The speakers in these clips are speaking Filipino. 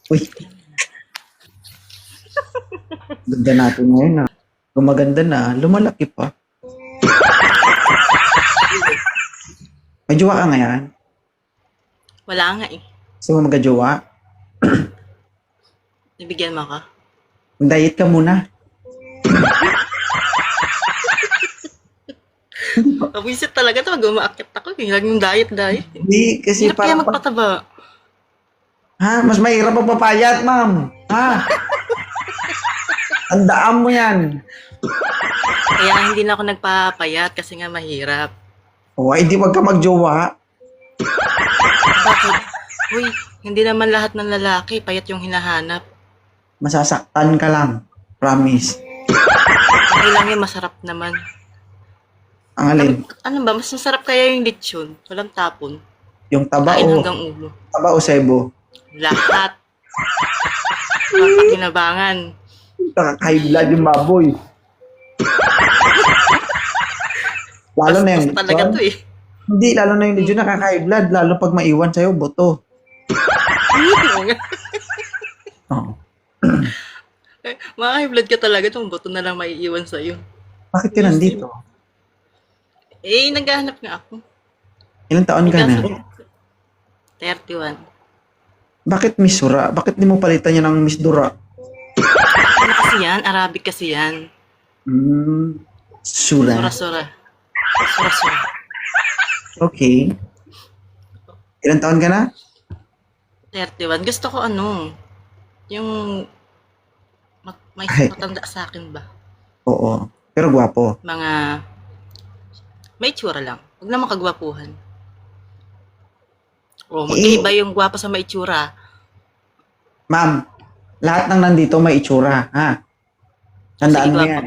Uy, ganda natin ngayon na. Gumaganda na, lumalaki pa. May jowa ka ngayon? Wala nga eh. Gusto mo magka-jowa? Nabigyan mo ako. Diet ka muna. Pawisit talaga ito. Mag-umaakit ako. Lagi yung diet. Hindi, kasi Hirap kaya para magpataba. Ha? Mas mahirap ang papayat, ma'am. Ha? Tandaan mo yan. Kaya hindi na ako nagpapayat kasi nga mahirap. O, hindi wag ka magjowa. Bakit? Uy, hindi naman lahat ng lalaki payat yung hinahanap. Masasaktan ka lang. Promise. Okay lang yun, masarap naman. Ang alin? Ano ba? Mas masarap kaya yung lechon. Walang tapon. Yung taba Kain o, hanggang ulo. taba o sebo. Lahat. Napakinabangan. Nakaka-high blood yung baboy. Lalo na yung Basta talaga to eh. Hindi, lalo na yung medyo nakaka-high blood. Lalo pag maiwan sa'yo, boto. Oo. Mga high blood ka talaga. Itong buto na lang maiiwan sa'yo. Bakit ka nandito? Eh, naghahanap nga ako. Ilang taon ka na? 31. Bakit Miss Sura? Bakit di mo palitan yan ng Miss Dura? Ano kasi yan? Arabic kasi yan. Sura. Sura-sura. Sura-sura. Okay. Ilang taon ka na? 31. Gusto ko ano, yung may Ay. matanda sa akin ba? Oo. Pero gwapo. Mga may tsura lang. Huwag naman kagwapuhan. O, magkaiba yung gwapo sa may tsura. Ma'am, lahat ng nandito may itsura, ha? Tandaan Sige, mo gwapo. yan.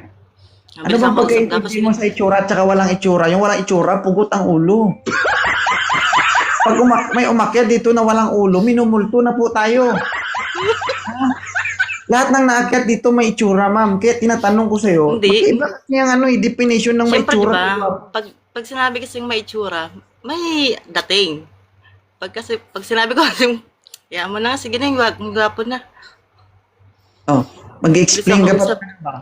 Ano Mabilis bang ako usap, tapos pagkaintindi mo sa itsura at saka walang itsura? Yung walang itsura, pugot ang ulo. Pag may umakyat dito na walang ulo, minumulto na po tayo. Ha? Lahat ng naakyat dito may itsura, ma'am. Kaya tinatanong ko sa'yo, Hindi. bakit yung definition ng may Siyempre, itsura? diba, pag sinabi kasing may itsura, may dating. Pag sinabi ko kasing, kaya mo na, sige na, yung gwapo na. Oh, mag-explain ka Bilis ako pa.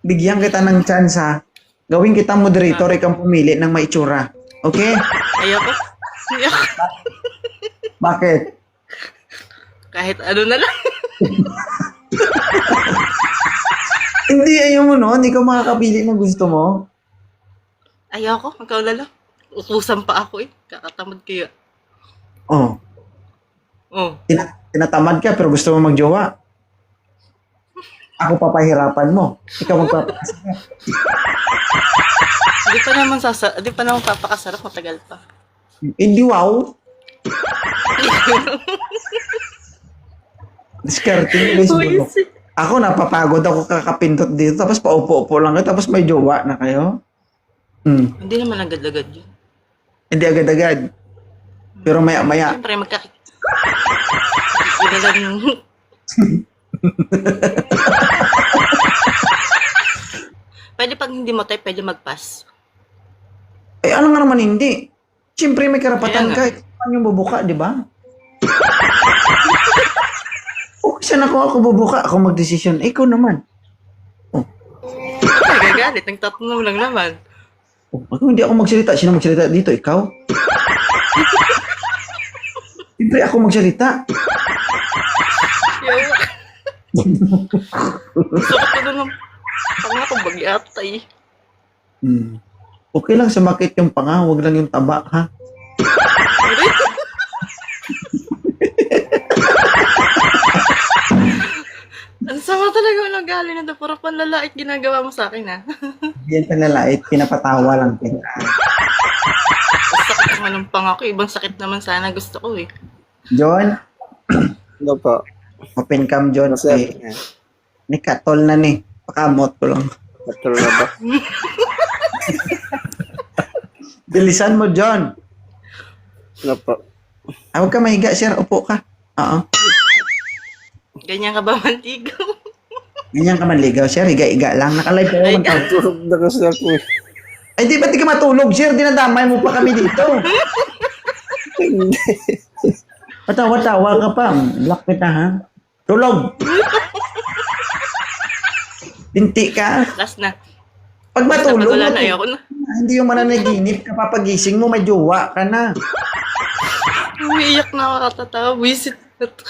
Bigyan kita ng chance, ha? Gawin kita moderator, ikang pumili ng may itsura. Okay? Ayoko. Bakit? Kahit ano na lang. Hindi, ayaw mo, no? Hindi ka makakapili ng gusto mo. Ayoko, ikaw na lang. Utusan pa ako eh. Kakatamad kaya. Oh, Oh. tinatamad ka pero gusto mo magjowa. Ako papahirapan mo. Ikaw magpapakasarap. Hindi pa naman papakasarap, matagal pa. Hindi, wow. Discarding guys. Ako napapagod ako kakapindot dito tapos paupo-upo lang kayo tapos may jowa na kayo. Hindi naman agad-agad yun. Hindi agad-agad. Pero maya-maya. Siyempre, Yun lang yung... Pwede pag hindi mo type, pwede mag-pass. Eh, ano nga naman hindi? Siyempre may karapatan Kaya ka. Ikaw yung bubuka, di ba? Okay, saan ako bubuka? Ako magdesisyon. Ikaw naman. Nagagalit, nagtatanong lang naman. Ako hindi ako magsalita. Sino magsalita dito? Ikaw? Siyempre ako magsalita. Yawa. Sakit ko doon ng... Panga kong bagyata eh. Okay lang sumakit yung panga, huwag lang yung taba, ha? Ang sama talaga ng ugali na ito. Parang panlalait ginagawa mo sa akin ha. Yan panlalait, pinapatawa lang kita. Sakit naman ng panga ko. Ibang sakit naman sana gusto ko eh. John, Ano po? open cam, John. Sir, Ni katol na ni. Pakamot ko lang. natural na ba? Bilisan mo, John. Ano po? Huwag ka mahiga, sir. Upo ka. Oo. Ganyan ka ba mantigaw? Ganyan ka manligaw, sir. Higa-higa lang. Nakalive ka naman. Tulog na kasi ako eh. Ay, di ba't di ka matulog, sir? Dinadamay mo pa kami dito. Hindi. Patawa-tawa ka pa. Block kita, ha? Tulog. Binti ka. Last na. Pag Basta pag matulog, wala na, ayoko na. hindi yung mananaginip ka papagising mo, may jowa ka na. Umiiyak na ako katatawa. Visit na to.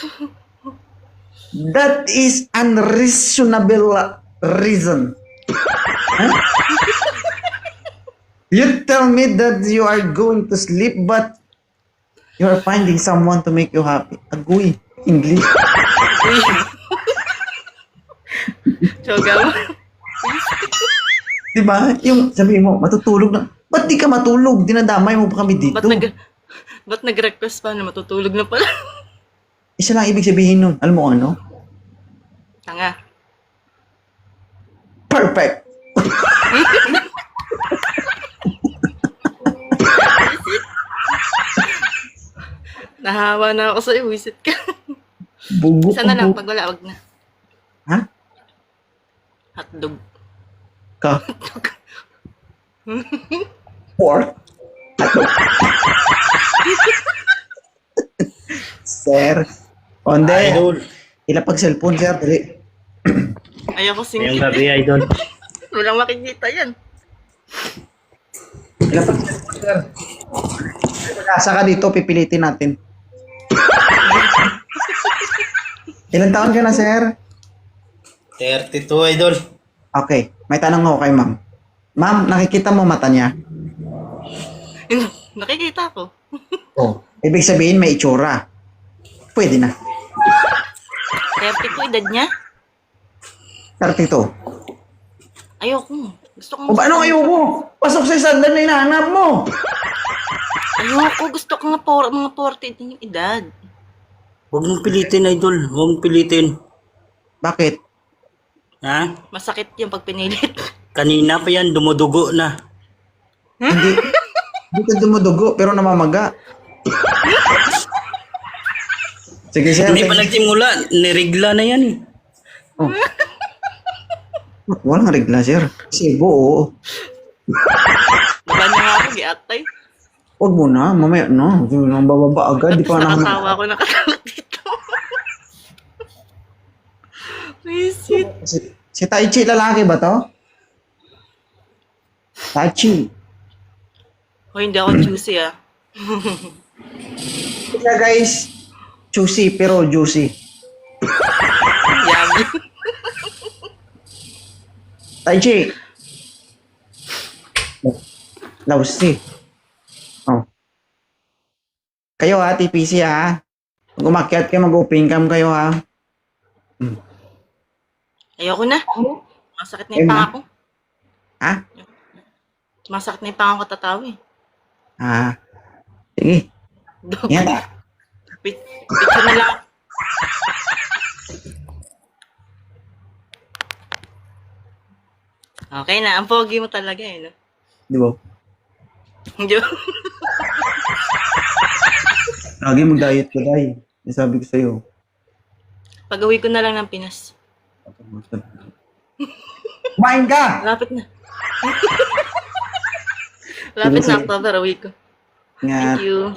That is unreasonable reason. Huh? You tell me that you are going to sleep, but you are finding someone to make you happy. Agoy. English. Uy. Choga mo. Diba? Yung sabi mo, matutulog na. Ba't di ka matulog? Dinadamay mo pa kami dito. Ba't nag-request pa na matutulog na pala? Isa lang ibig sabihin nun. Alam mo ano? Tanga. Perfect. Nahawa na ako sa'yo. Visit ka. Bugo. Isa na lang. Pag wala, wag na. Ha? Hotdog. Ka? Pork? Sir. Onde. Idol. Ilapag cellphone, sir. Dali. Ayoko Ngayong singkit. gabi, idol. Walang makikita yan. Ilapag cellphone, sir. Pag-asa ka dito, pipilitin natin. Ilan taon ka na, sir? 32, idol. Okay. May tanong ako kay ma'am. Ma'am, nakikita mo mata niya? Nakikita ko. Oh. Ibig sabihin, may itsura. Pwede na. 30 ko edad niya. 32. Ayoko. Gusto ko. O ba, anong ayaw mo? Pasok sa sandal na hinahanap mo. Ayoko. Gusto ko nga mga 40 din yung edad. Huwag mong pilitin, idol. Huwag mong pilitin. Bakit? Ha? Masakit yung pag pinilit. Kanina pa yan, dumudugo na. Hindi. Hindi ka dumudugo, pero namamaga. Sige, sir. Hindi pa nagsimula. Nirigla na yan. Oh. Walang regla, sir. Sibo, oo. Baba na nga ako, giatay. Huwag mo na. Mamaya, no. Nang bababa agad. Di pa na. Nakatawa ako dito. Visit. Si Tai Chi, lalaki ba to? Tai Chi. O hindi ako juicy ah. Kaya guys, juicy pero juicy. Yummy. Tai Chi. Lausi. Oh. Kayo ha, TPC ha. Pag umakyat kayo, mag-open cam kayo ha. Ayoko na. Masakit na yung panga ko. Ha? Masakit na yung panga ko tatawi. Ah. Sige. Yan. Picture na lang. Okay na. Ang pogi mo talaga eh. No? Di ba? Hindi. Lagi mag-diet ka, Day. Sabi ko sa'yo. Pag-uwi ko na lang ng Pinas. Kumain ka! Lapit na. Lapit na October, uwi ko. Nga. Thank you.